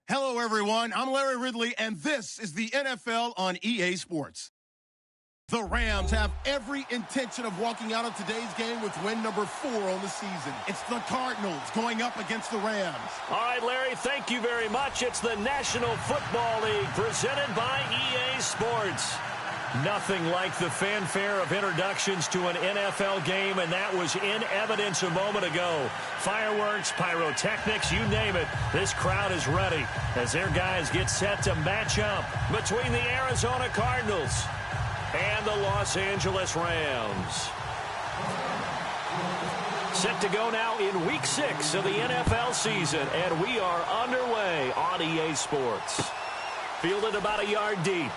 Hello, everyone. I'm Larry Ridley, and this is the NFL on EA Sports. The Rams have every intention of walking out of today's game with win number 4 on the season. It's the Cardinals going up against the Rams. All right, Larry, thank you very much. It's the National Football League presented by EA Sports. Nothing like the fanfare of introductions to an NFL game, and that was in evidence a moment ago. Fireworks, pyrotechnics, you name it. This crowd is ready as their guys get set to match up between the Arizona Cardinals and the Los Angeles Rams. Set to go now in Week 6 of the NFL season, and we are underway on EA Sports. Fielded about a yard deep.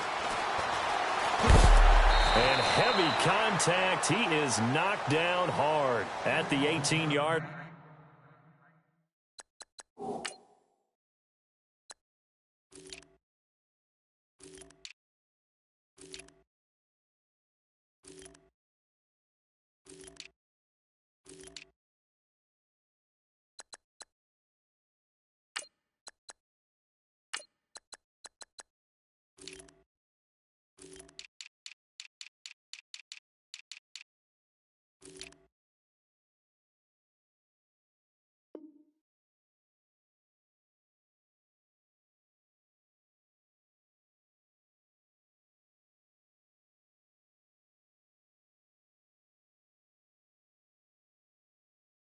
And heavy contact. He is knocked down hard at the 18-yard.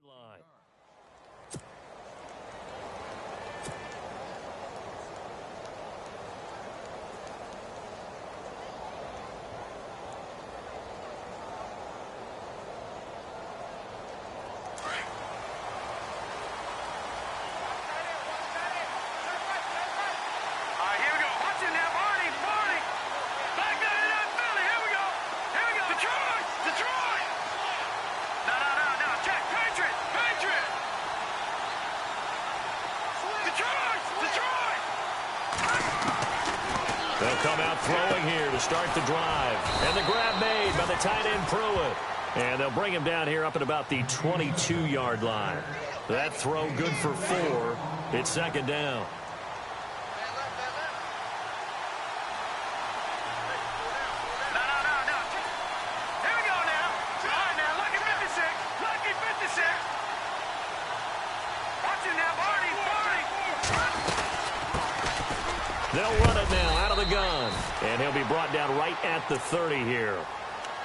Line. They'll come out throwing here to start the drive. And the grab made by the tight end Pruitt. And they'll bring him down here up at about the 22-yard line. That throw good for 4. It's second down. They'll run it now out of the gun. And he'll be brought down right at the 30 here.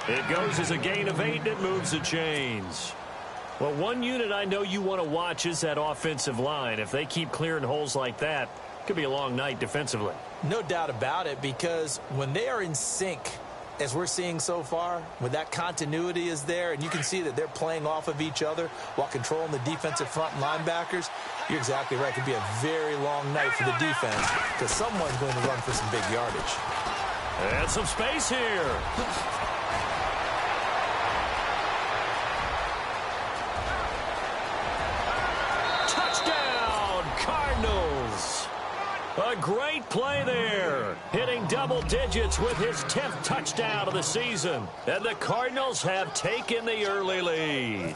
It goes as a gain of 8, and it moves the chains. Well, one unit I know you want to watch is that offensive line. If they keep clearing holes like that, it could be a long night defensively. No doubt about it, because when they are in sync, as we're seeing so far, when that continuity is there, and you can see that they're playing off of each other while controlling the defensive front linebackers, you're exactly right. It could be a very long night for the defense because someone's going to run for some big yardage. And some space here. Touchdown, Cardinals. A great play there. Hitting double digits with his 10th touchdown of the season. And the Cardinals have taken the early lead.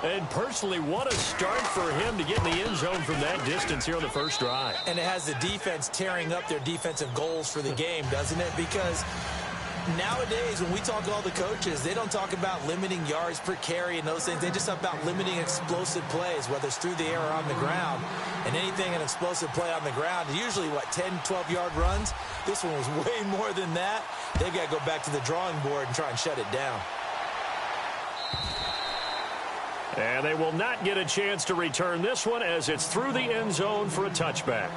And personally, what a start for him to get in the end zone from that distance here on the first drive. And it has the defense tearing up their defensive goals for the game, doesn't it? Because nowadays, when we talk to all the coaches, they don't talk about limiting yards per carry and those things. They just talk about limiting explosive plays, whether it's through the air or on the ground. And anything an explosive play on the ground, usually, 10, 12-yard runs? This one was way more than that. They've got to go back to the drawing board and try and shut it down. And they will not get a chance to return this one as it's through the end zone for a touchback.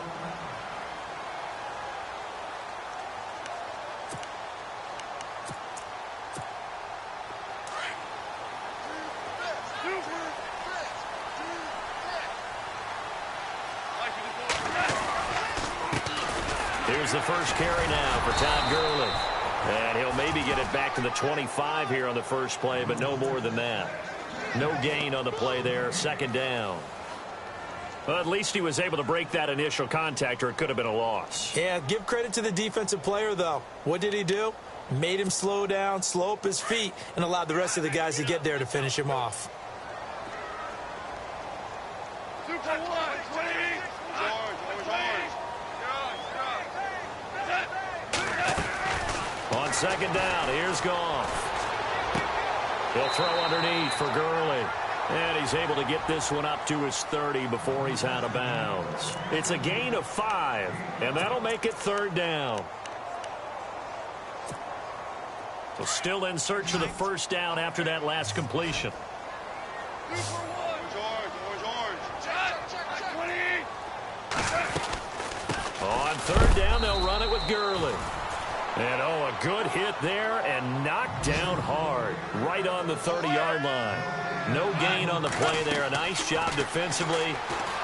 Here's the first carry now for Todd Gurley. And he'll maybe get it back to the 25 here on the first play, but no more than that. No gain on the play there, second down. Well, at least he was able to break that initial contact, or it could have been a loss. Yeah, give credit to the defensive player, though. What did he do? Made him slow down, slow up his feet, and allowed the rest of the guys to get there to finish him off. Super 1, 20. second down. Here's Goff. He'll throw underneath for Gurley. And he's able to get this one up to his 30 before he's out of bounds. It's a gain of 5, and that'll make it third down. So still in search of the first down after that last completion. On third down, they'll run it with Gurley. And, a good hit there and knocked down hard right on the 30-yard line. No gain on the play there. A nice job defensively,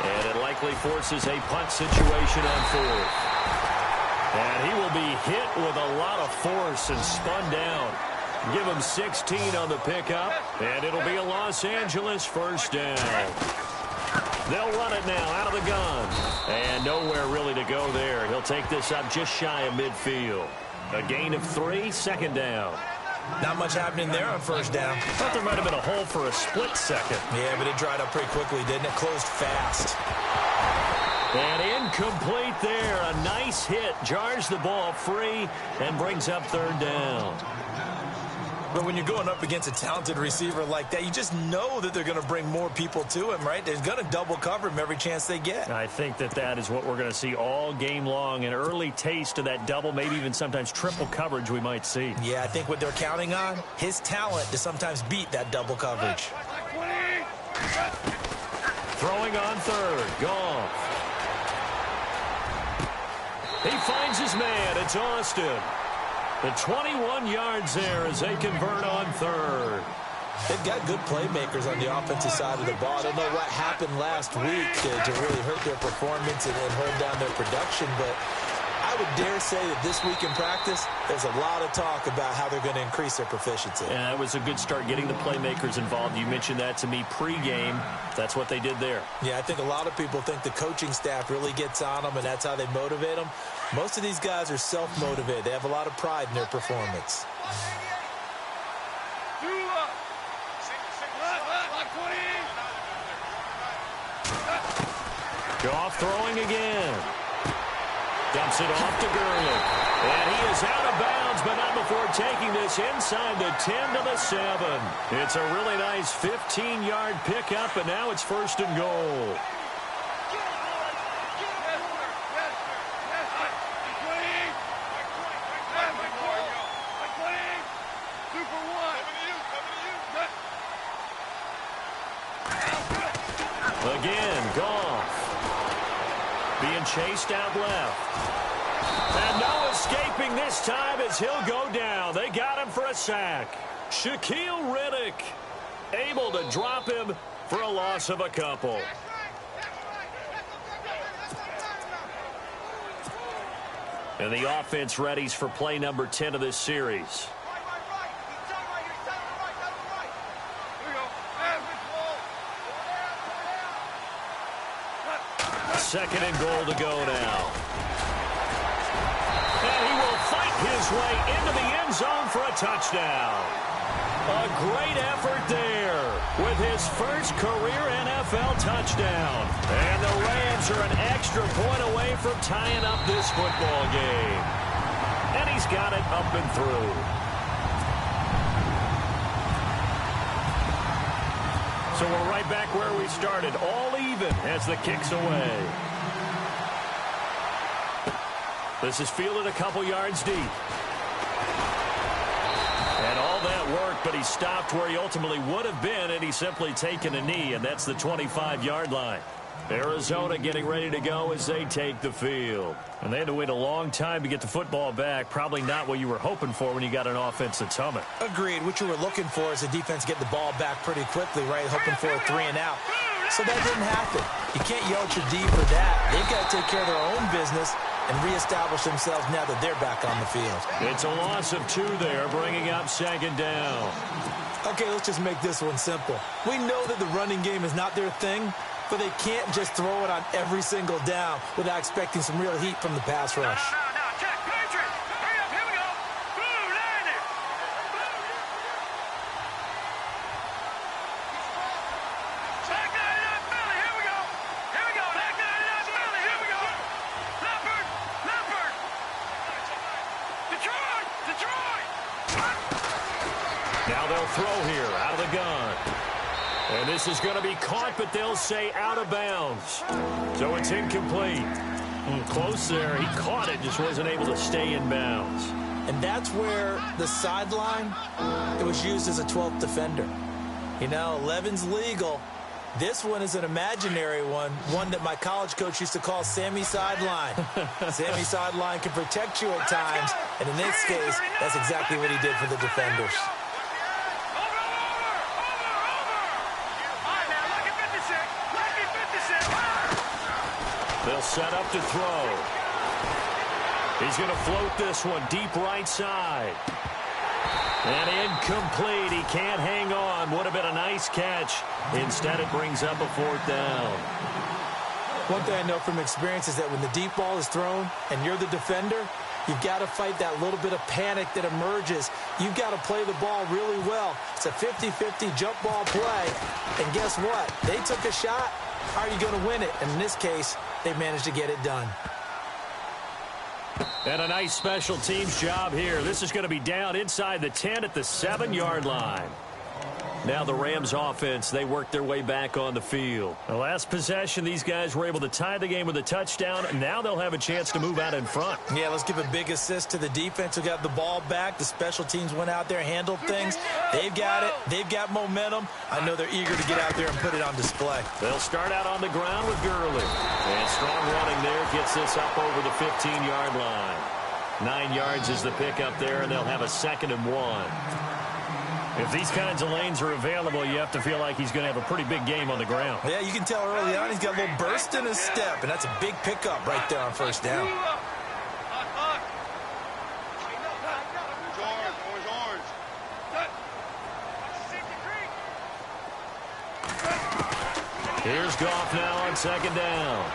and it likely forces a punt situation on fourth. And he will be hit with a lot of force and spun down. Give him 16 on the pickup, and it'll be a Los Angeles first down. They'll run it now out of the gun. And nowhere really to go there. He'll take this up just shy of midfield. A gain of 3, second down. Not much happening there on first down. Thought there might have been a hole for a split second. Yeah, but it dried up pretty quickly, didn't it? Closed fast. And incomplete there. A nice hit. Jars the ball free and brings up third down. But when you're going up against a talented receiver like that, you just know that they're going to bring more people to him, right? They're going to double cover him every chance they get. I think that is what we're going to see all game long. An early taste of that double, maybe even sometimes triple coverage we might see. Yeah, I think what they're counting on, his talent to sometimes beat that double coverage. Throwing on third. Goff. He finds his man. It's Austin. The 21 yards there as they convert on third. They've got good playmakers on the offensive side of the ball. I don't know what happened last week to really hurt their performance and hold down their production, but I would dare say that this week in practice, there's a lot of talk about how they're going to increase their proficiency. Yeah, that was a good start getting the playmakers involved. You mentioned that to me pregame. That's what they did there. Yeah, I think a lot of people think the coaching staff really gets on them, and that's how they motivate them. Most of these guys are self-motivated. They have a lot of pride in their performance. Goff throwing again. Dumps it off to Gurley. And he is out of bounds, but not before taking this inside the 10 to the 7. It's a really nice 15-yard pickup, and now it's first and goal. Again, Goff. Being chased out left. And no escaping this time as he'll go down. They got him for a sack. Shaquille Riddick able to drop him for a loss of a couple. And the offense readies for play number 10 of this series. Second and goal to go now. And he will fight his way into the end zone for a touchdown. A great effort there with his first career NFL touchdown. And the Rams are an extra point away from tying up this football game. And he's got it up and through. So we're right back where we started, all even as the kick's away. This is fielded a couple yards deep. And all that work, but he stopped where he ultimately would have been, and he's simply taken a knee, and that's the 25-yard line. Arizona getting ready to go as they take the field. And they had to wait a long time to get the football back. Probably not what you were hoping for when you got an offense that's humming. Agreed. What you were looking for is the defense get the ball back pretty quickly, right? Hoping for a 3 and out. So that didn't happen. You can't yell at your D for that. They've got to take care of their own business and reestablish themselves now that they're back on the field. It's a loss of 2 there, bringing up second down. Okay, let's just make this one simple. We know that the running game is not their thing, but they can't just throw it on every single down without expecting some real heat from the pass rush. Check, Patriots! Hurry up, here we go! Boom, there it is! Back 99 Philly, here we go! Here we go, back 99 Philly, here we go! Leopard! Detroit! throw here out of the gun. And this is going to be caught, but they'll say out of bounds. So it's incomplete. Close there. He caught it, just wasn't able to stay in bounds. And that's where the sideline, it was used as a 12th defender. You know, 11's legal. This one is an imaginary one that my college coach used to call Sammy Sideline. Sammy Sideline can protect you at times, and in this case, that's exactly what he did for the defenders. They'll set up to throw. He's going to float this one deep right side. And incomplete. He can't hang on. Would have been a nice catch. Instead, it brings up a 4th down. One thing I know from experience is that when the deep ball is thrown and you're the defender, you've got to fight that little bit of panic that emerges. You've got to play the ball really well. It's a 50-50 jump ball play. And guess what? They took a shot. How are you going to win it? And in this case, they managed to get it done. And a nice special teams job here. This is going to be down inside the 10 at the 7-yard line. Now the Rams offense, they work their way back on the field. The last possession, these guys were able to tie the game with a touchdown. Now they'll have a chance to move out in front. Yeah, let's give a big assist to the defense who got the ball back. The special teams went out there, handled things. They've got it. They've got momentum. I know they're eager to get out there and put it on display. They'll start out on the ground with Gurley. And strong running there gets this up over the 15-yard line. 9 yards is the pickup there, and they'll have a 2nd and 1. If these kinds of lanes are available, you have to feel like he's going to have a pretty big game on the ground. Yeah, you can tell early on he's got a little burst in his step, and that's a big pickup right there on 1st down. Here's Goff now on 2nd down.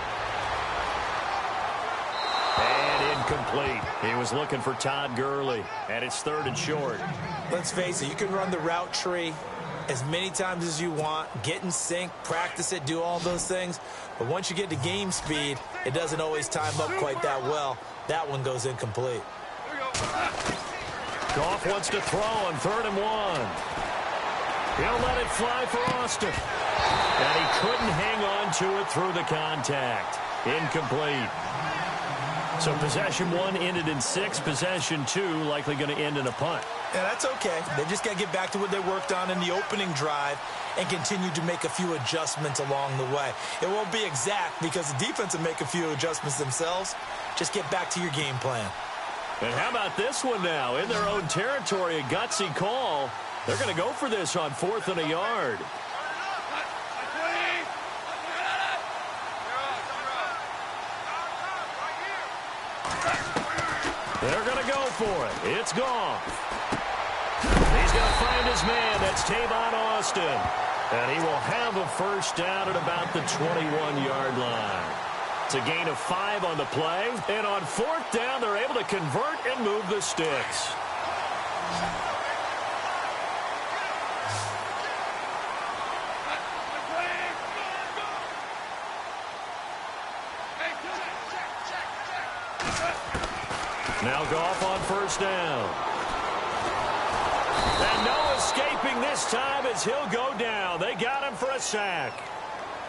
And incomplete. He was looking for Todd Gurley, and it's 3rd and short. Let's face it, you can run the route tree as many times as you want, get in sync, practice it, do all those things. But once you get to game speed, it doesn't always time up quite that well. That one goes incomplete. Goff wants to throw on 3rd and 1. He'll let it fly for Austin. And he couldn't hang on to it through the contact. Incomplete. So possession 1 ended in 6. Possession 2 likely going to end in a punt. Yeah, that's okay. They just got to get back to what they worked on in the opening drive and continue to make a few adjustments along the way. It won't be exact because the defense will make a few adjustments themselves. Just get back to your game plan. And how about this one now? In their own territory, a gutsy call. They're going to go for this on 4th and a yard. They're going to go for it. It's Goff. He's going to find his man. That's Tavon Austin. And he will have a 1st down at about the 21-yard line. It's a gain of 5 on the play. And on 4th down, they're able to convert and move the sticks. Now Goff on 1st down. And no escaping this time as he'll go down. They got him for a sack.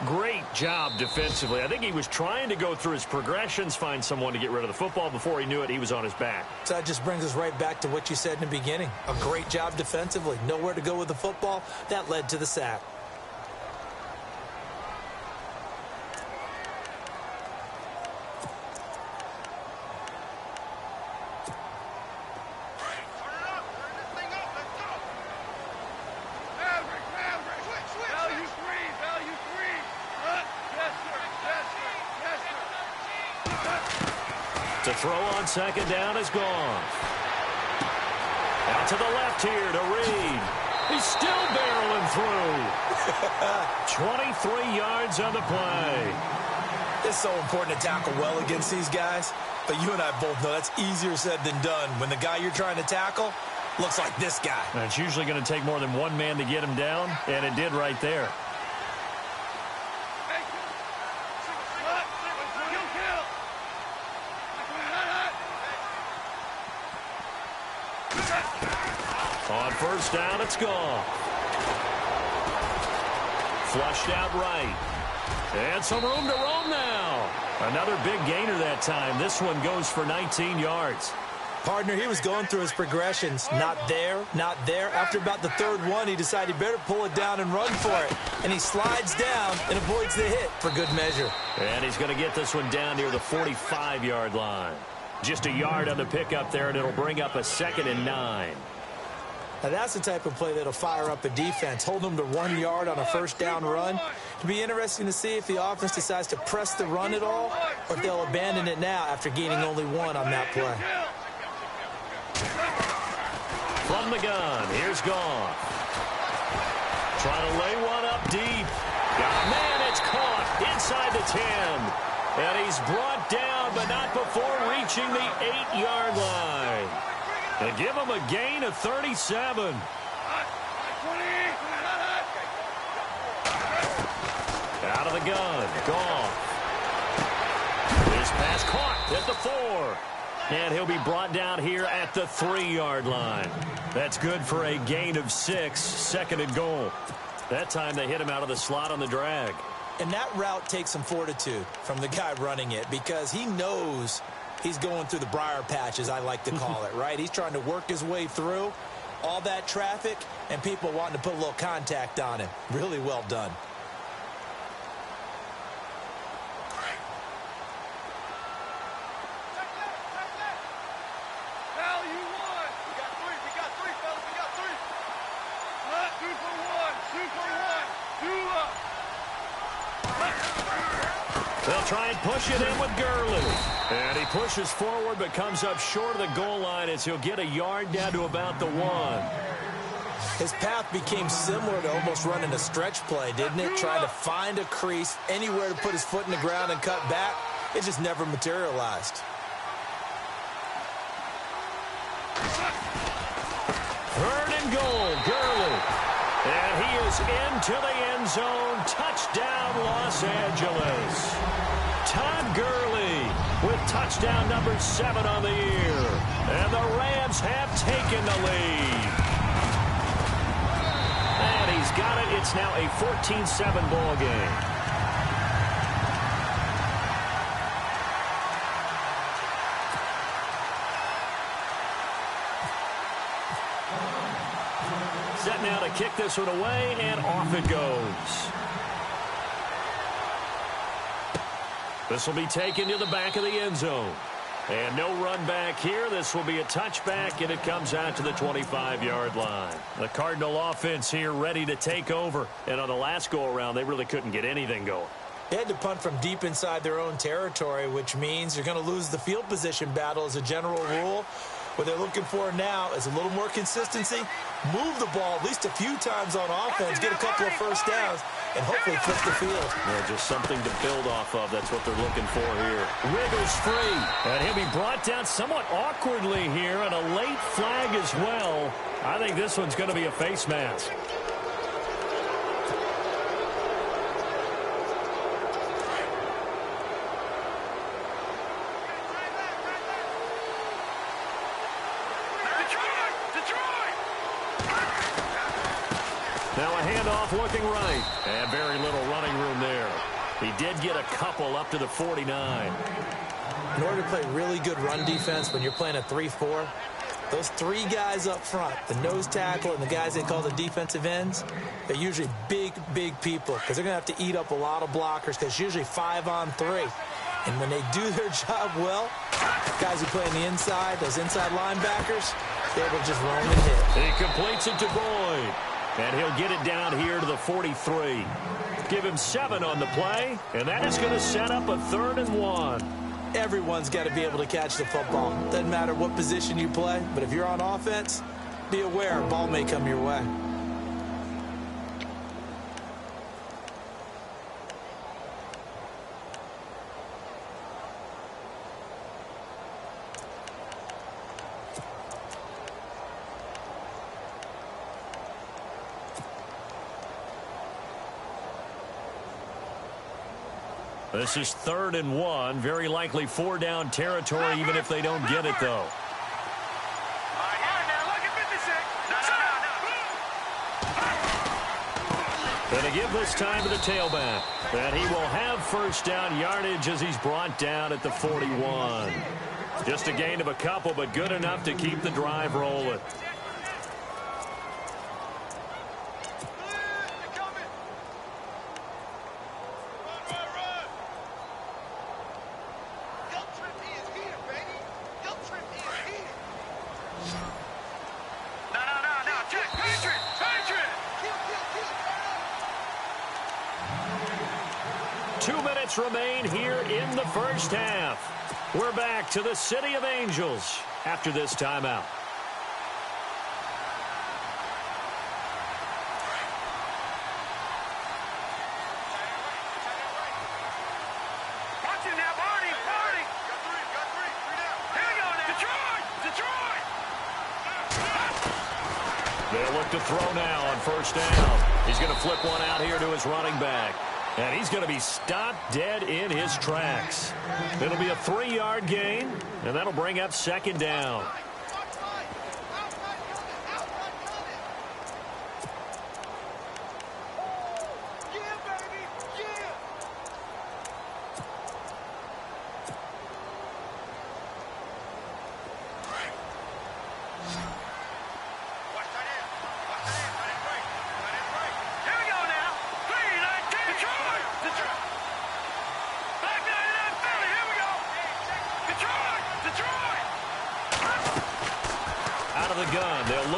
Great job defensively. I think he was trying to go through his progressions, find someone to get rid of the football. Before he knew it, he was on his back. So that just brings us right back to what you said in the beginning. A great job defensively. Nowhere to go with the football. That led to the sack. To throw on 2nd down is gone. Out to the left here to Reed. He's still barreling through. 23 yards on the play. It's so important to tackle well against these guys. But you and I both know that's easier said than done. When the guy you're trying to tackle looks like this guy. And it's usually going to take more than one man to get him down, and it did right there. On first down, it's gone. Flushed out right. And some room to roam now. Another big gainer that time. This one goes for 19 yards. Partner, he was going through his progressions. Not there, not there. After about the third one, he decided he better pull it down and run for it. And he slides down and avoids the hit for good measure. And he's going to get this one down near the 45-yard line. Just a yard on the pickup there, and it'll bring up a 2nd and 9. Now that's the type of play that'll fire up a defense. Hold them to 1 yard on a first down run. It'll be interesting to see if the offense decides to press the run at all, or if they'll abandon it now after gaining only 1 on that play. From the gun, here's Goff. Trying to lay one up deep. Man, it's caught inside the 10. And he's brought down, but not before reaching the 8-yard line. And give him a gain of 37. Out of the gun, Goff. This pass caught at the 4. And he'll be brought down here at the 3-yard line. That's good for a gain of 6, 2nd and goal. That time they hit him out of the slot on the drag. And that route takes some fortitude from the guy running it, because he knows he's going through the briar patch, as I like to call it, right? He's trying to work his way through all that traffic and people wanting to put a little contact on him. Really well done. They'll try and push it in with Gurley. And he pushes forward but comes up short of the goal line as he'll get a yard down to about the 1. His path became similar to almost running a stretch play, didn't it? Trying to find a crease, anywhere to put his foot in the ground and cut back. It just never materialized. Third and goal, Gurley. And he is into the end zone. Touchdown, Los Angeles. Todd Gurley with touchdown number 7 on the year. And the Rams have taken the lead. And he's got it. It's now a 14-7 ball game. Set now to kick this one away, and off it goes. This will be taken to the back of the end zone. And no run back here. This will be a touchback, and it comes out to the 25-yard line. The Cardinal offense here ready to take over. And on the last go-around, they really couldn't get anything going. They had to punt from deep inside their own territory, which means you're going to lose the field position battle as a general rule. What they're looking for now is a little more consistency, move the ball at least a few times on offense, get a couple of first downs, and hopefully flip the field. Yeah, just something to build off of. That's what they're looking for here. Wiggles free, and he'll be brought down somewhat awkwardly here, and a late flag as well. I think this one's going to be a face mask. Now a handoff looking right. And very little running room there. He did get a couple up to the 49. In order to play really good run defense when you're playing a 3-4, those 3 guys up front, the nose tackle and the guys they call the defensive ends, they're usually big, big people because they're going to have to eat up a lot of blockers because it's usually 5-on-3. And when they do their job well, guys who play on the inside, those inside linebackers, they're able to just roam and hit. He completes it to Boyd. And he'll get it down here to the 43. Give him 7 on the play, and that is going to set up a 3rd and 1. Everyone's got to be able to catch the football. Doesn't matter what position you play, but if you're on offense, be aware a ball may come your way. This is 3rd and 1. Very likely 4-down territory, even if they don't get it, though. All right, now look at 56. And to give this time to the tailback. And he will have first down yardage as he's brought down at the 41. Just a gain of a couple, but good enough to keep the drive rolling. Remain here in the first half. We're back to the City of Angels after this timeout. Watch it now, Barney. Got three down. Here we go now. Detroit. They'll look to throw now on first down. He's going to flip one out here to his running back. And he's going to be stopped dead in his tracks. It'll be a 3-yard gain, and that'll bring up second down.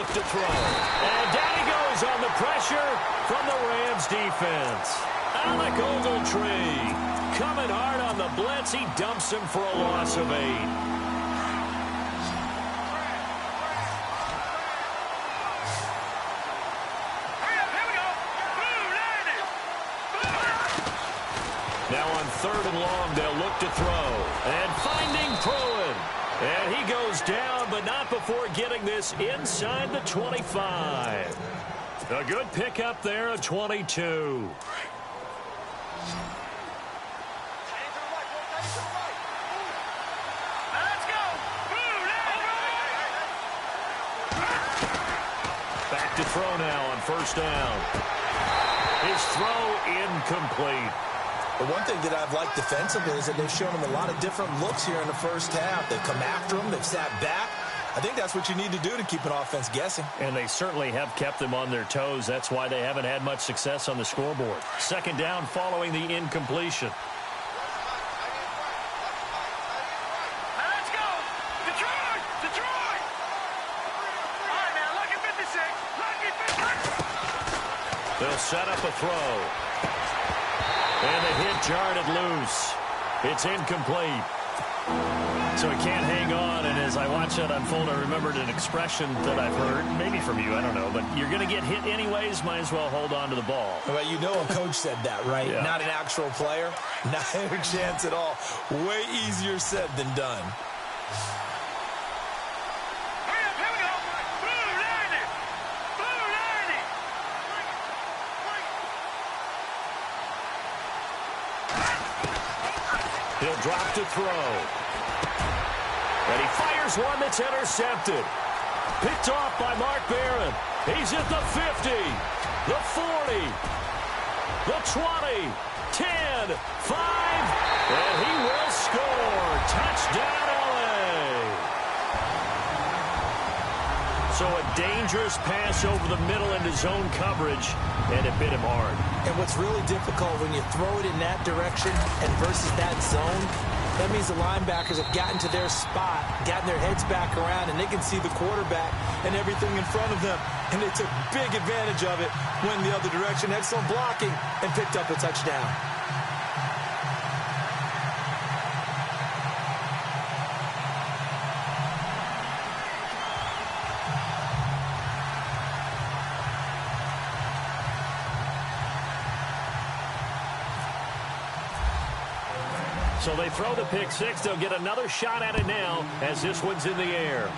To throw. And down he goes on the pressure from the Rams defense. Alec Ogletree coming hard on the blitz. He dumps him for a loss of 8. Now on 3rd and long, they'll look to throw. And finding Pruitt. And he goes down, but not before getting this inside the 25. A good pickup there of 22. Let's go. Back to throw now on first down. His throw incomplete. The one thing that I've liked defensively is that they've shown him a lot of different looks here in the first half. They've come after him. They've sat back. I think that's what you need to do to keep an offense guessing. And they certainly have kept them on their toes. That's why they haven't had much success on the scoreboard. Second down following the incompletion. Let's go. Detroit. All right, man. Lucky 56. Lucky 56. They'll set up a throw. And the hit jarred it loose. It's incomplete. So he can't hang on, and as I watch that unfold, I remembered an expression that I've heard, maybe from you, I don't know, but you're going to get hit anyways, might as well hold on to the ball. Well, you know a coach said that, right? Yeah. Not an actual player. Not a chance at all. Way easier said than done. He'll drop to throw. And he fires one that's intercepted. Picked off by Mark Barron. He's at the 50, the 40, the 20, 10, 5, and he will score. Touchdown, LA. So a dangerous pass over the middle into zone coverage, and it bit him hard. And what's really difficult when you throw it in that direction and versus that zone, that means the linebackers have gotten to their spot, gotten their heads back around, and they can see the quarterback and everything in front of them. And they took big advantage of it, went the other direction, excellent blocking, and picked up a touchdown. So they throw the pick six. They'll get another shot at it now as this one's in the air.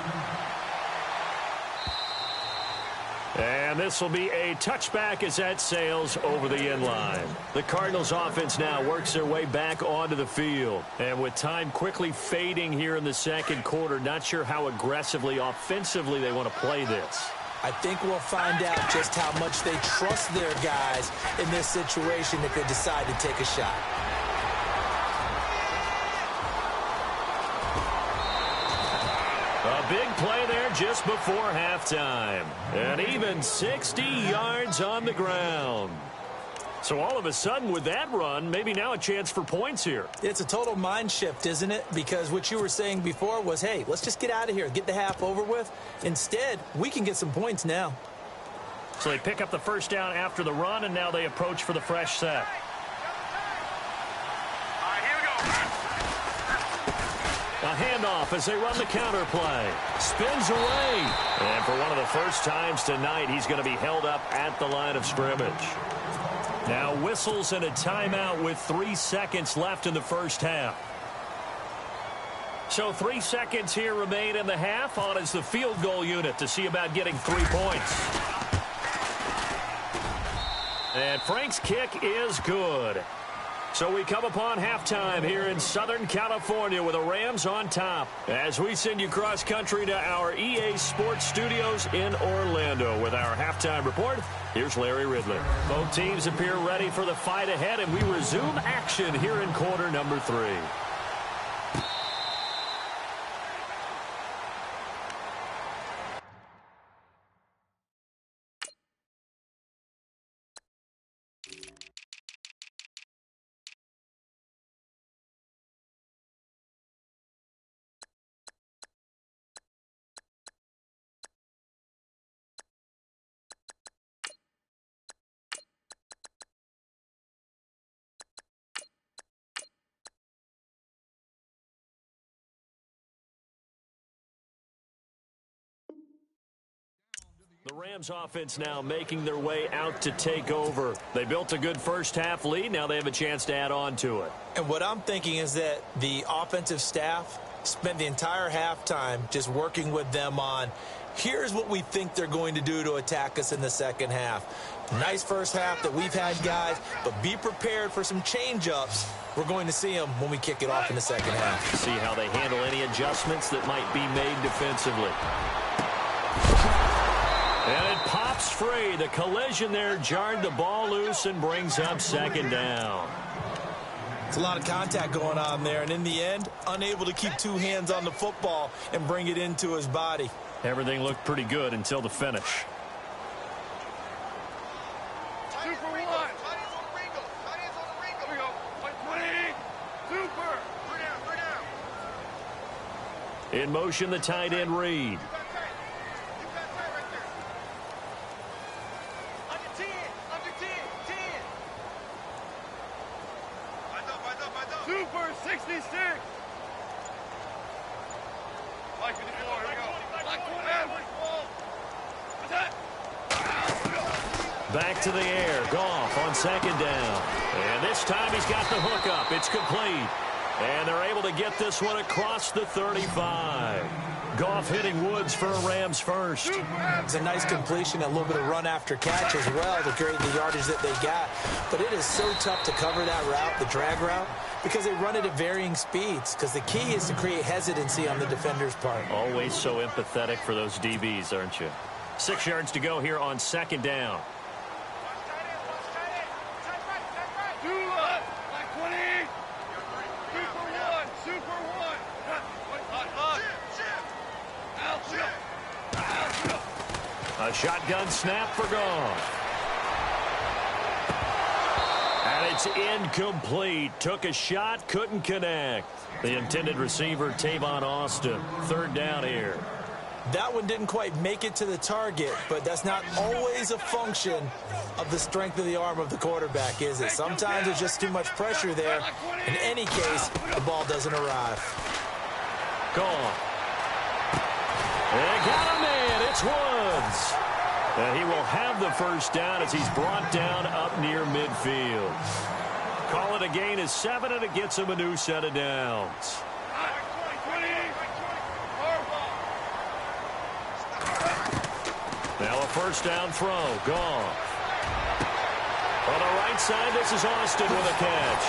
And this will be a touchback as that sails over the end line. The Cardinals offense now works their way back onto the field. And with time quickly fading here in the second quarter, not sure how aggressively, offensively they want to play this. I think we'll find out just how much they trust their guys in this situation if they decide to take a shot. A big play there just before halftime. And even 60 yards on the ground. So all of a sudden with that run, maybe now a chance for points here. It's a total mind shift, isn't it? Because what you were saying before was, hey, let's just get out of here, get the half over with. Instead, we can get some points now. So they pick up the first down after the run, and now they approach for the fresh set. A handoff as they run the counter play. Spins away. And for one of the first times tonight, he's going to be held up at the line of scrimmage. Now whistles and a timeout with 3 seconds left in the first half. So 3 seconds here remain in the half. On is the field goal unit to see about getting 3 points. And Frank's kick is good. So we come upon halftime here in Southern California with the Rams on top. As we send you cross-country to our EA Sports Studios in Orlando with our halftime report, here's Larry Ridley. Both teams appear ready for the fight ahead, and we resume action here in quarter number 3. The Rams offense now making their way out to take over. They built a good first half lead. Now they have a chance to add on to it. And what I'm thinking is that the offensive staff spent the entire halftime just working with them on, here's what we think they're going to do to attack us in the second half. Nice first half that we've had, guys, but be prepared for some change-ups. We're going to see them when we kick it off in the second half. See how they handle any adjustments that might be made defensively. And it pops free. The collision there jarred the ball loose and brings up second down. It's a lot of contact going on there, and in the end, unable to keep 2 hands on the football and bring it into his body. Everything looked pretty good until the finish. Super one. Here we go. 20. Super. 3 down. In motion, the tight end Reed. Super 66. Like 54, here we go. Back to the air. Goff on second down. And this time he's got the hook up. It's complete. And they're able to get this one across the 35. Goff hitting Woods for a Rams first. It's a nice completion, a little bit of run after catch as well to create the yardage that they got. But it is so tough to cover that route, the drag route, because they run it at varying speeds. Because the key is to create hesitancy on the defender's part. Always so empathetic for those DBs, aren't you? 6 yards to go here on second down. A shotgun snap for Goff. And it's incomplete. Took a shot, couldn't connect. The intended receiver, Tavon Austin. Third down here. That one didn't quite make it to the target, but that's not always a function of the strength of the arm of the quarterback, is it? Sometimes there's just too much pressure there. In any case, the ball doesn't arrive. Goff. They got a man. It's Woods. And he will have the first down as he's brought down up near midfield. Call it a gain of 7, and it gets him a new set of downs. Now a first down throw. Goff. On the right side, this is Austin with a catch.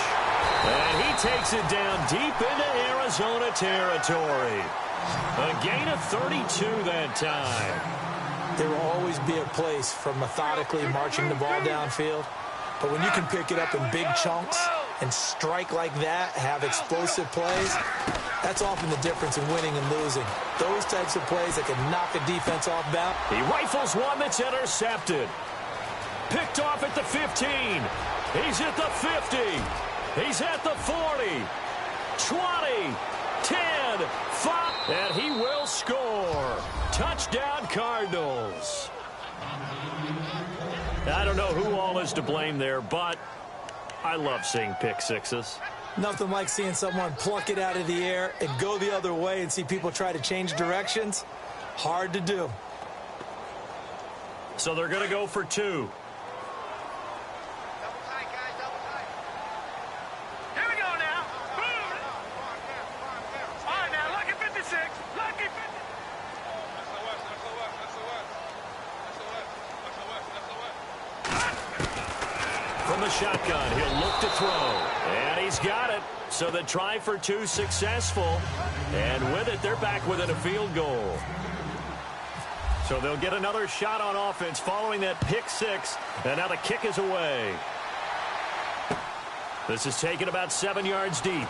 And he takes it down deep into Arizona territory. A gain of 32 that time. there will always be a place for methodically marching the ball downfield. But when you can pick it up in big chunks and strike like that, have explosive plays, that's often the difference in winning and losing. Those types of plays that can knock a defense off balance. He rifles one that's intercepted. Picked off at the 15. He's at the 50. He's at the 40. 20. 10. 5. And he will score. Touchdown, Cardinals. I don't know who all is to blame there, but I love seeing pick sixes. Nothing like seeing someone pluck it out of the air and go the other way and see people try to change directions. Hard to do. So they're going to go for 2. Double tight, guys, double tight. Here we go now. Boom. All right, now, lucky 56. Lucky 50. From the shotgun, he'll look to throw. And he's got it. So the try for 2 successful. And with it, they're back within a field goal. So they'll get another shot on offense following that pick 6. And now the kick is away. This is taken about 7 yards deep.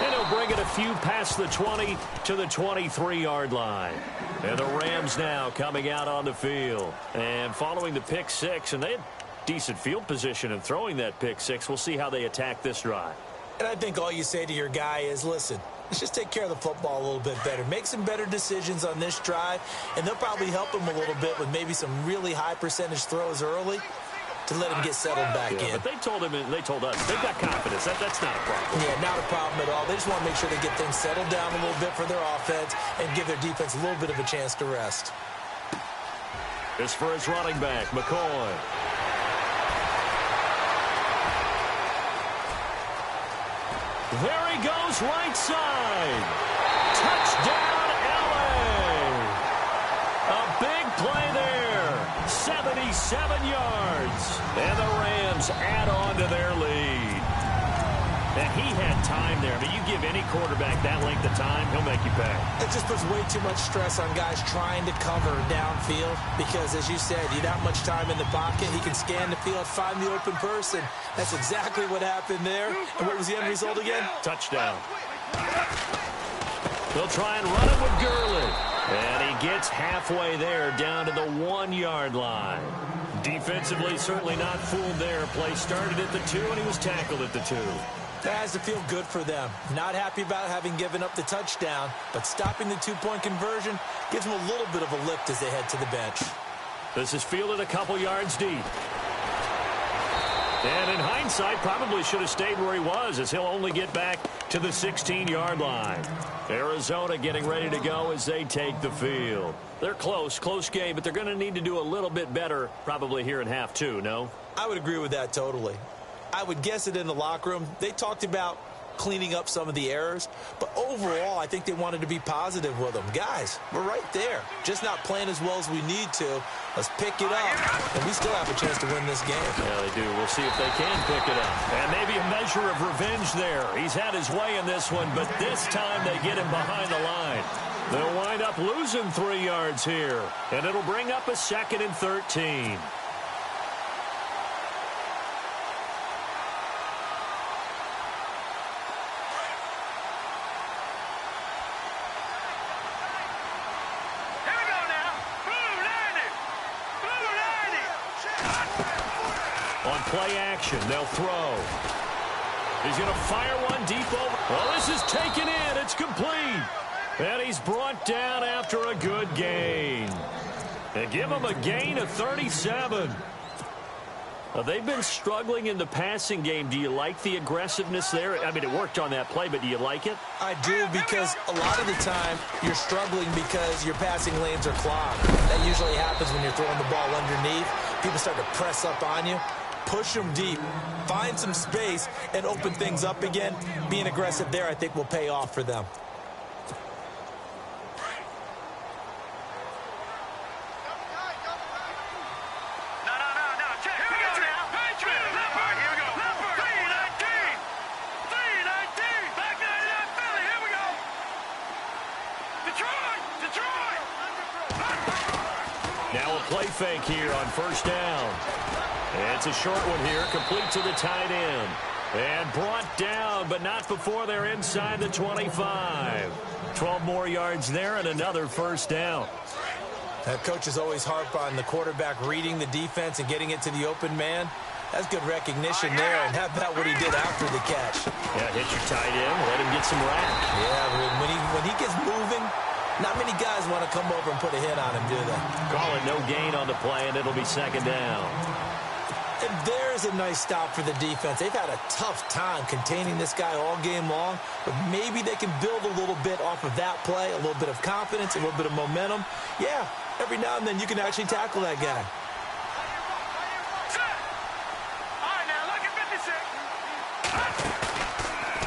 And he'll bring it a few past the 20 to the 23-yard line. And the Rams now coming out on the field. And following the pick 6, and they had decent field position in throwing that pick 6. We'll see how they attack this drive. And I think all you say to your guy is, listen, let's just take care of the football a little bit better. Make some better decisions on this drive, and they'll probably help him a little bit with maybe some really high percentage throws early to let him get settled back in. But they told him, and they told us, they've got confidence. That's not a problem. Yeah, not a problem at all. They just want to make sure they get things settled down a little bit for their offense and give their defense a little bit of a chance to rest. This for his running back, McCoy. There he goes, right side. Touchdown, L.A. A big play there. 77 yards. And the Rams add on to their lead. And he had time there. I mean, you give any quarterback that length of time, he'll make you pay. It just puts way too much stress on guys trying to cover downfield because, as you said, you that much time in the pocket, he can scan the field, find the open person. That's exactly what happened there. And what was the end result again? Touchdown. They'll try and run it with Gurley. And he gets halfway there down to the 1-yard line. Defensively, certainly not fooled there. Play started at the 2, and he was tackled at the 2. That has to feel good for them. Not happy about having given up the touchdown, but stopping the 2-point conversion gives them a little bit of a lift as they head to the bench. This is fielded a couple yards deep. And in hindsight, probably should have stayed where he was, as he'll only get back to the 16-yard line. Arizona getting ready to go as they take the field. They're close game, but they're going to need to do a little bit better probably here in half 2, no? I would agree with that totally. I would guess it in the locker room. They talked about cleaning up some of the errors, but overall, I think they wanted to be positive with them. Guys, we're right there. Just not playing as well as we need to. Let's pick it up, and we still have a chance to win this game. Yeah, they do. We'll see if they can pick it up. And maybe a measure of revenge there. He's had his way in this one, but this time they get him behind the line. They'll wind up losing 3 yards here, and it'll bring up a 2nd and 13. Play action. They'll throw. He's going to fire one deep over. Well, this is taken in. It's complete. And he's brought down after a good gain. And give him a gain of 37. They've been struggling in the passing game. Do you like the aggressiveness there? I mean, it worked on that play, but do you like it? I do, because a lot of the time you're struggling because your passing lanes are clogged. That usually happens when you're throwing the ball underneath. People start to press up on you. Push them deep, find some space, and open things up again. Being aggressive there, I think, will pay off for them. No. Check. Here we go now. Patriot. Leopard. Here we go. Leopard. 319. 319. Back 99 Philly. Here we go. Detroit. play fake here on first down. It's a short one here, complete to the tight end. And brought down, but not before they're inside the 25. 12 more yards there and another first down. Coaches always harp on the quarterback reading the defense and getting it to the open man. That's good recognition there, and how about what he did after the catch? Yeah, hit your tight end, let him get some rack. Yeah, when he gets moving, not many guys want to come over and put a hit on him, do they? Call it no gain on the play, and it'll be second down. And there's a nice stop for the defense. They've had a tough time containing this guy all game long, but maybe they can build a little bit off of that play, a little bit of confidence, a little bit of momentum. Yeah, every now and then you can actually tackle that guy.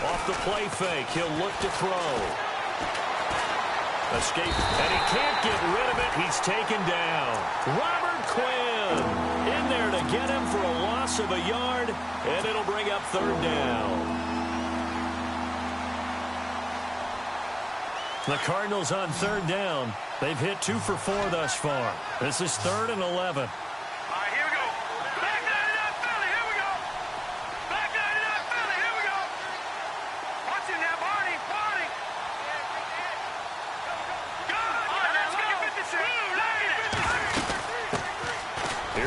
Off the play fake, he'll look to throw. Escape, and he can't get rid of it. He's taken down. Robert Quinn in there to get him for a loss of a yard, and it'll bring up third down. The Cardinals on third down. They've hit 2 for 4 thus far. This is 3rd and 11.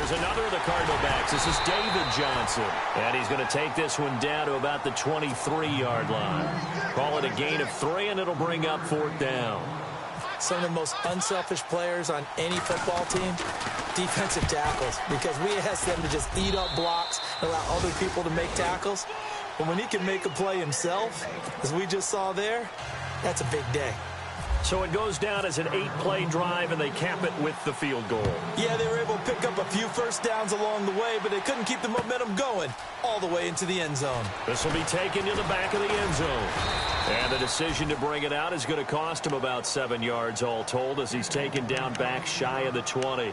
Another of the Cardinal backs. This is David Johnson. And he's going to take this one down to about the 23-yard line. Call it a gain of 3, and it'll bring up 4th down. Some of the most unselfish players on any football team, defensive tackles, because we ask them to just eat up blocks and allow other people to make tackles. But when he can make a play himself, as we just saw there, that's a big day. So it goes down as an 8-play drive, and they cap it with the field goal. Yeah, they were able to pick up a few first downs along the way, but they couldn't keep the momentum going all the way into the end zone. This will be taken to the back of the end zone. And the decision to bring it out is going to cost him about 7 yards all told, as he's taken down back shy of the 20.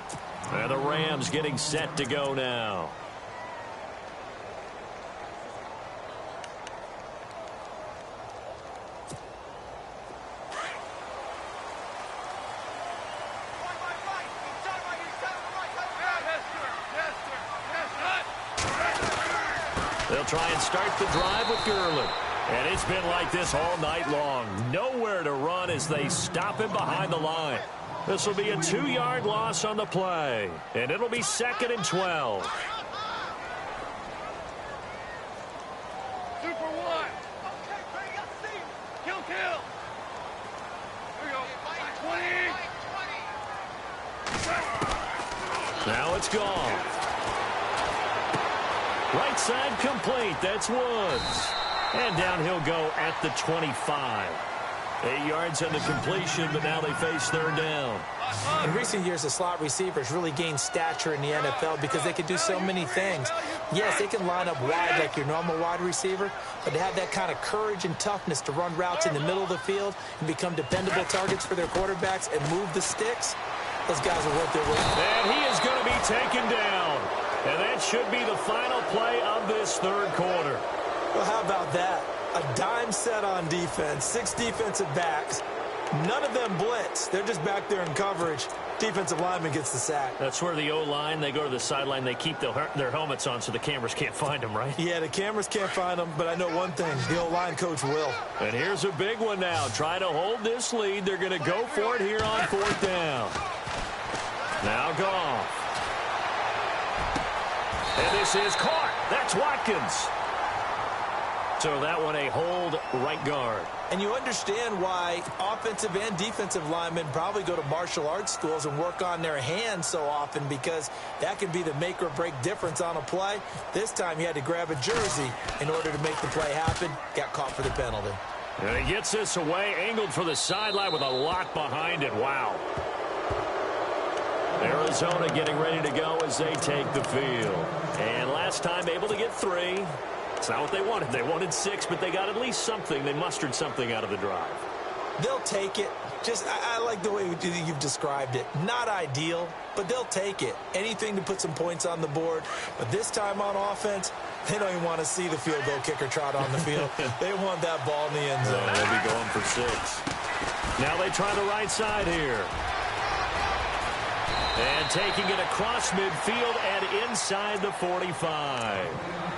And the Rams getting set to go now. They'll try and start the drive with Gurley. And it's been like this all night long. Nowhere to run as they stop him behind the line. This will be a 2-yard loss on the play. And it'll be 2nd and 12. Super one. Kill. Here we go. 20. Now it's gone. Right side complete. That's Woods. And down he'll go at the 25. 8 yards on the completion, but now they face third down. In recent years, the slot receivers really gained stature in the NFL because they can do so many things. Yes, they can line up wide like your normal wide receiver, but to have that kind of courage and toughness to run routes in the middle of the field and become dependable targets for their quarterbacks and move the sticks, those guys are worth their weight. And he is going to be taken down. And that should be the final play of this third quarter. Well, how about that? A dime set on defense, 6 defensive backs. None of them blitz. They're just back there in coverage. Defensive lineman gets the sack. That's where the O-line, they go to the sideline, they keep their helmets on so the cameras can't find them, right? Yeah, the cameras can't find them, but I know one thing. The O-line coach will. And here's a big one now. Trying to hold this lead. They're going to go for it here on 4th down. Now Goff. And this is caught. That's Watkins. So that one a hold right guard. And you understand why offensive and defensive linemen probably go to martial arts schools and work on their hands so often, because that can be the make or break difference on a play. This time he had to grab a jersey in order to make the play happen. Got caught for the penalty. And he gets this away, angled for the sideline with a lot behind it. Wow. Arizona getting ready to go as they take the field. And last time able to get 3. It's not what they wanted. They wanted 6, but they got at least something. They mustered something out of the drive. They'll take it. Just, I like the way you've described it. Not ideal, but they'll take it. Anything to put some points on the board. But this time on offense, they don't even want to see the field goal kicker trot on the field. They want that ball in the end zone. They'll be going for 6. Now they try the right side here. And taking it across midfield and inside the 45.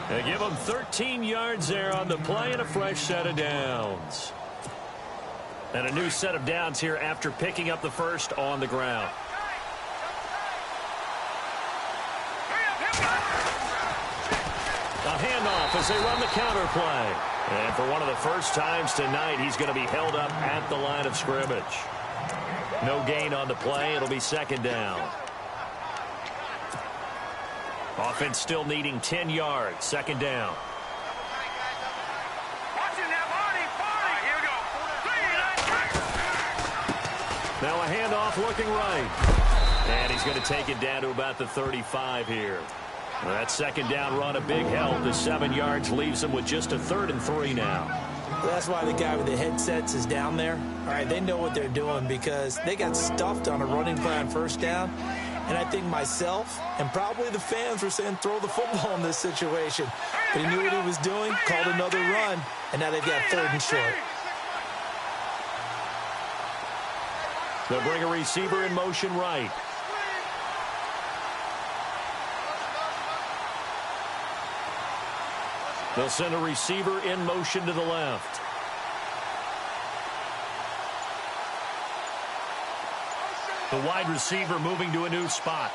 They give him 13 yards there on the play and a fresh set of downs. And a new set of downs here after picking up the first on the ground. A handoff as they run the counter play. And for one of the first times tonight, he's going to be held up at the line of scrimmage. No gain on the play. It'll be second down. Offense still needing 10 yards. Second down. Now a handoff looking right. And he's going to take it down to about the 35 here. Well, that second down run a big help. The 7 yards leaves him with just a 3rd and 3 now. Well, that's why the guy with the headsets is down there. All right, they know what they're doing because they got stuffed on a running play on first down. And I think myself and probably the fans were saying throw the football in this situation. But he knew what he was doing, called another run, and now they've got 3rd and short. They'll bring a receiver in motion right. They'll send a receiver in motion to the left. The wide receiver moving to a new spot.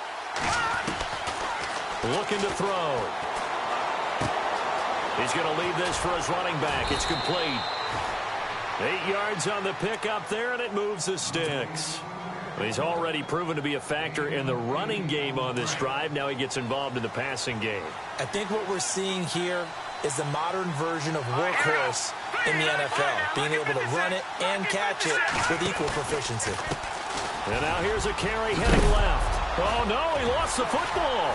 Looking to throw. He's going to leave this for his running back. It's complete. 8 yards on the pickup there, and it moves the sticks. He's already proven to be a factor in the running game on this drive. Now he gets involved in the passing game. I think what we're seeing here is the modern version of workhorse in the NFL, being able to run it and catch it with equal proficiency. And now here's a carry heading left. Oh, no, he lost the football.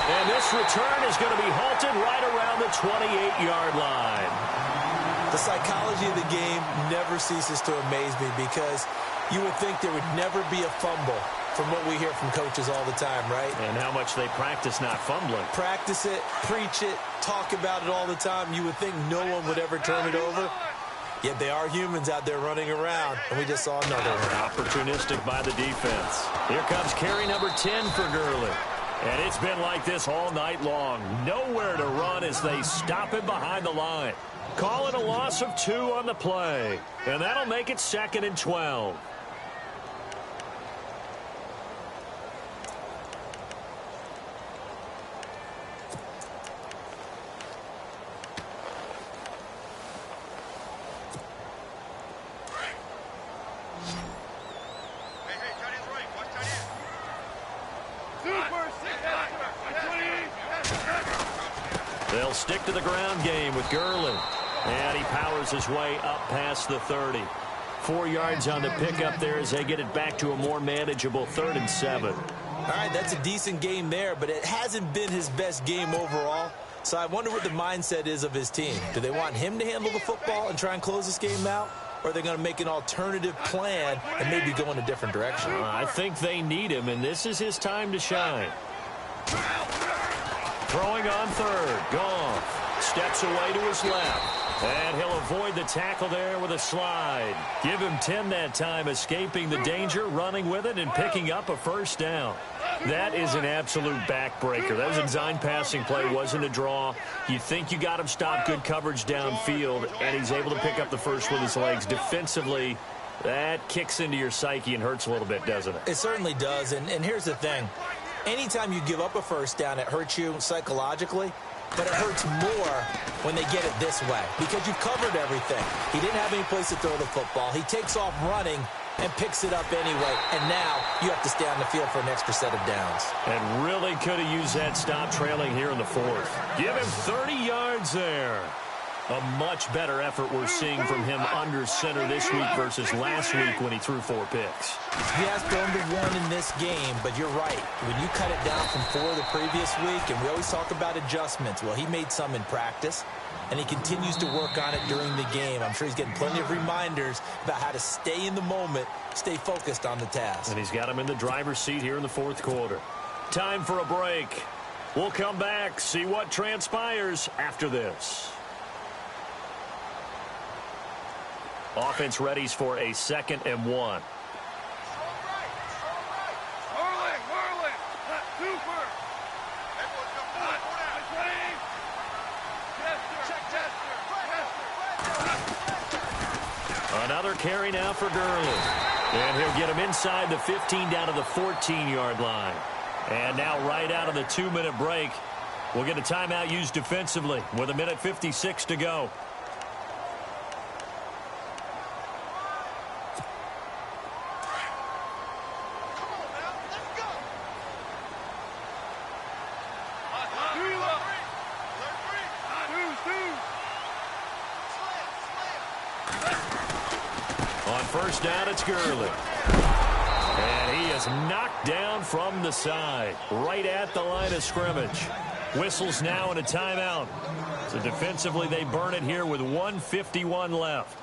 And this return is going to be halted right around the 28-yard line. The psychology of the game never ceases to amaze me because you would think there would never be a fumble from what we hear from coaches all the time, right? And how much they practice not fumbling. Practice it, preach it, talk about it all the time. You would think no one would ever turn it over. Yet they are humans out there running around, and we just saw another one. Opportunistic by the defense. Here comes carry number 10 for Gurley. And it's been like this all night long. Nowhere to run as they stop him behind the line. Call it a loss of 2 on the play. And that'll make it 2nd and 12. They'll stick to the ground game with Gurley. And he powers his way up past the 30. 4 yards on the pickup there as they get it back to a more manageable 3rd and 7. All right, that's a decent game there, but it hasn't been his best game overall. So I wonder what the mindset is of his team. Do they want him to handle the football and try and close this game out? Or are they going to make an alternative plan and maybe go in a different direction? I think they need him, and this is his time to shine. Throwing on 3rd. Goff steps away to his left. And he'll avoid the tackle there with a slide. Give him 10 that time, escaping the danger, running with it, and picking up a first down. That is an absolute backbreaker. That was a design passing play, wasn't a draw. You think you got him stopped, good coverage downfield, and he's able to pick up the first with his legs. Defensively, that kicks into your psyche and hurts a little bit, doesn't it? It certainly does, and here's the thing. Anytime you give up a first down, it hurts you psychologically. But it hurts more when they get it this way because you've covered everything. He didn't have any place to throw the football. He takes off running and picks it up anyway. And now you have to stay on the field for an extra set of downs. And really could have used that stop trailing here in the 4th. Give him 30 yards there. A much better effort we're seeing from him under center this week versus last week when he threw 4 picks. He has thrown the 1 in this game, but you're right. When you cut it down from 4 the previous week, and we always talk about adjustments, well, he made some in practice, and he continues to work on it during the game. I'm sure he's getting plenty of reminders about how to stay in the moment, stay focused on the task. And he's got him in the driver's seat here in the 4th quarter. Time for a break. We'll come back, see what transpires after this. Offense readies for a 2nd and 1. Another carry now for Gurley. And he'll get him inside the 15 down to the 14-yard line. And now right out of the 2-minute break, we'll get a timeout used defensively with 1:56 to go. On first down, it's Gurley. And he is knocked down from the side, right at the line of scrimmage. Whistles now and a timeout. So defensively, they burn it here with 1:51 left.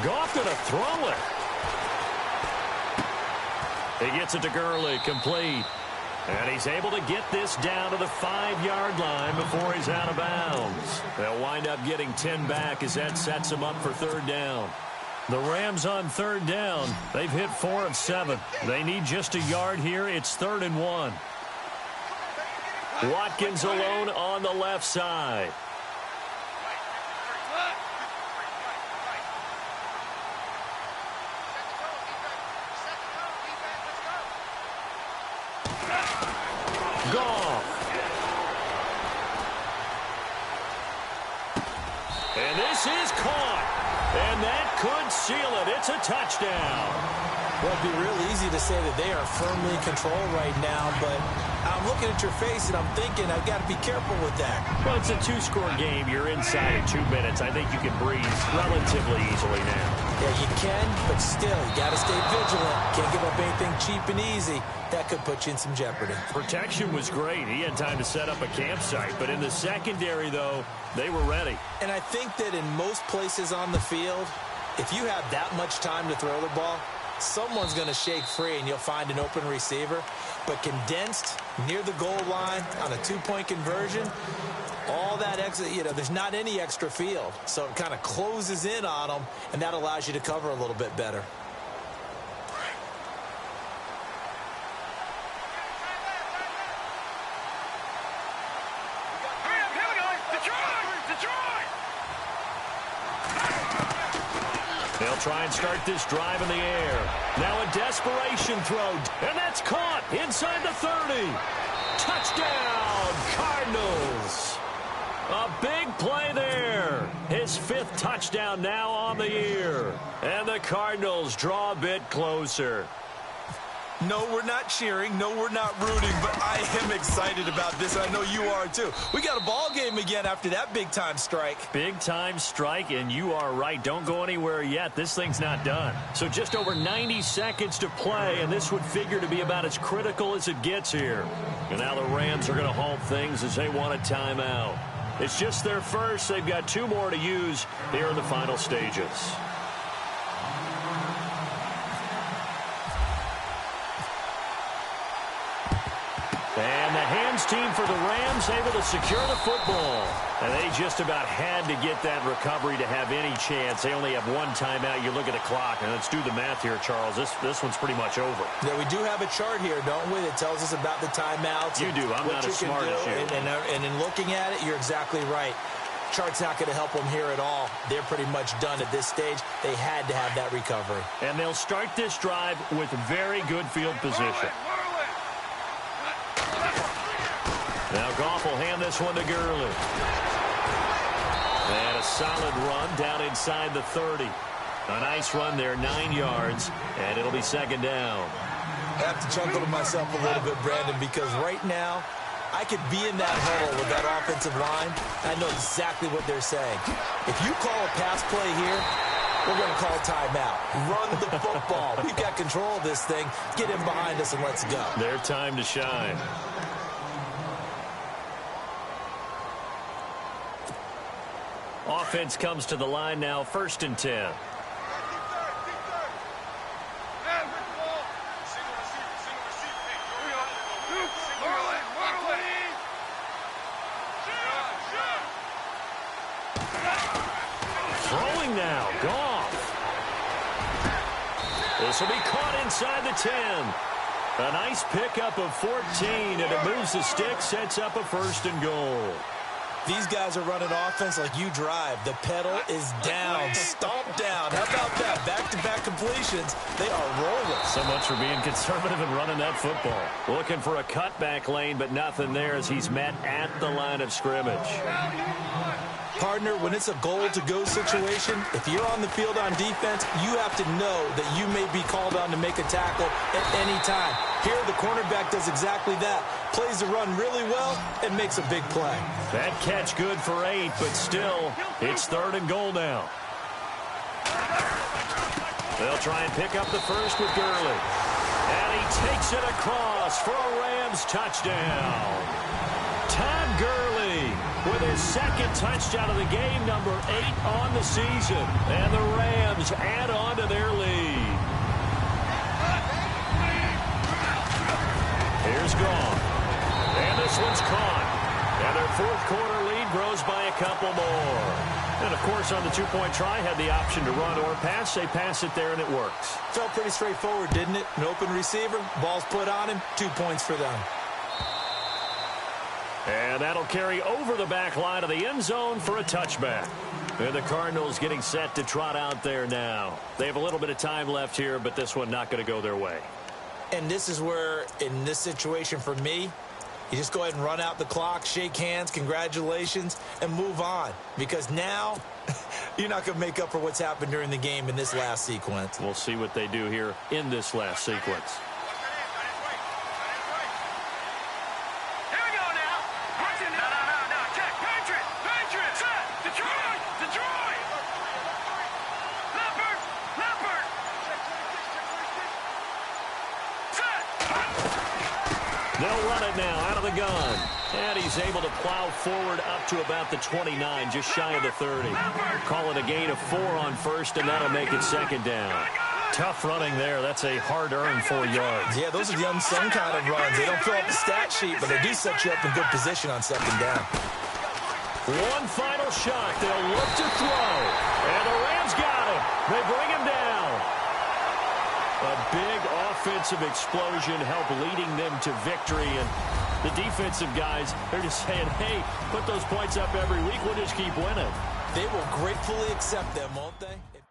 Goff going to throw it. He gets it to Gurley, complete. And he's able to get this down to the 5-yard line before he's out of bounds. They'll wind up getting 10 back as that sets them up for third down. The Rams on third down. They've hit 4 of 7. They need just a yard here. It's 3rd and 1. Watkins alone on the left side. Goff. And this is caught. And that could seal it. It's a touchdown. Well, it'd be real easy to say that they are firmly in control right now, but I'm looking at your face and I'm thinking I've got to be careful with that. Well, it's a 2-score game. You're inside in 2 minutes. I think you can breathe relatively easily now. Yeah, you can, but still, you got to stay vigilant. Can't give up anything cheap and easy. That could put you in some jeopardy. Protection was great. He had time to set up a campsite, but in the secondary, though, they were ready. And I think that in most places on the field, if you have that much time to throw the ball, someone's going to shake free and you'll find an open receiver. But condensed near the goal line on a 2-point conversion, all that extra, there's not any extra field. So it kind of closes in on them, and that allows you to cover a little bit better. They'll try and start this drive in the air. Now a desperation throw, and that's caught inside the 30. Touchdown, Cardinals. A big play there. His 5th touchdown now on the year. And the Cardinals draw a bit closer. No, we're not cheering. No, we're not rooting, but I am excited about this, and I know you are too. We got a ball game again after that big-time strike. Big-time strike, and you are right. Don't go anywhere yet. This thing's not done. So just over 90 seconds to play, and this would figure to be about as critical as it gets here. And now the Rams are going to halt things as they want a timeout. It's just their first. They've got 2 more to use here in the final stages. And the hands team for the Rams able to secure the football. And they just about had to get that recovery to have any chance. They only have 1 timeout. You look at the clock, and let's do the math here, Charles. This one's pretty much over. Yeah, we do have a chart here, don't we, that tells us about the timeouts. You do. I'm not as smart as you. And in looking at it, you're exactly right. Chart's not going to help them here at all. They're pretty much done at this stage. They had to have that recovery. And they'll start this drive with very good field position. Now Goff will hand this one to Gurley. And a solid run down inside the 30. A nice run there, 9 yards, and it'll be 2nd down. I have to chuckle to myself a little bit, Brandon, because right now I could be in that huddle with that offensive line. I know exactly what they're saying. If you call a pass play here, we're going to call timeout. Run the football. We've got control of this thing. Get in behind us and let's go. Their time to shine. Offense comes to the line now, 1st and 10. Throwing now. Goff. This will be caught inside the 10. A nice pickup of 14, and it moves the stick, sets up a 1st and goal. These guys are running offense like you drive. The pedal is down, stomp down. How about that? Back-to-back completions. They are rolling. So much for being conservative and running that football. Looking for a cutback lane, but nothing there as he's met at the line of scrimmage. Partner, when it's a goal-to-go situation, if you're on the field on defense, you have to know that you may be called on to make a tackle at any time. Here, the cornerback does exactly that. Plays the run really well and makes a big play. That catch good for 8, but still, it's 3rd and goal now. They'll try and pick up the 1st with Gurley. And he takes it across for a Rams touchdown. Todd Gurley with his 2nd touchdown of the game, number 8 on the season. And the Rams add on to their lead. Here's Goff. And this one's caught. And their 4th quarter lead grows by a couple more. And, of course, on the 2-point try, had the option to run or pass. They pass it there, and it works. Felt pretty straightforward, didn't it? An open receiver, ball's put on him, 2 points for them. And that'll carry over the back line of the end zone for a touchback. And the Cardinals getting set to trot out there now. They have a little bit of time left here, but this one not going to go their way. And this is where, in this situation for me, you just go ahead and run out the clock, shake hands, congratulations, and move on. Because now, you're not going to make up for what's happened during the game in this last sequence. We'll see what they do here in this last sequence. They'll run it now out of the gun. And he's able to plow forward up to about the 29, just shy of the 30. Call it a gain of 4 on 1st, and that'll make it 2nd down. Tough running there. That's a hard-earned 4 yards. Yeah, those are the unsung kind of runs. They don't fill up the stat sheet, but they do set you up in good position on 2nd down. One final shot. They'll look to throw. And the Rams got him. They bring him down. A big offensive explosion helped leading them to victory. And the defensive guys, they're just saying, hey, put those points up every week. We'll just keep winning. They will gratefully accept them, won't they?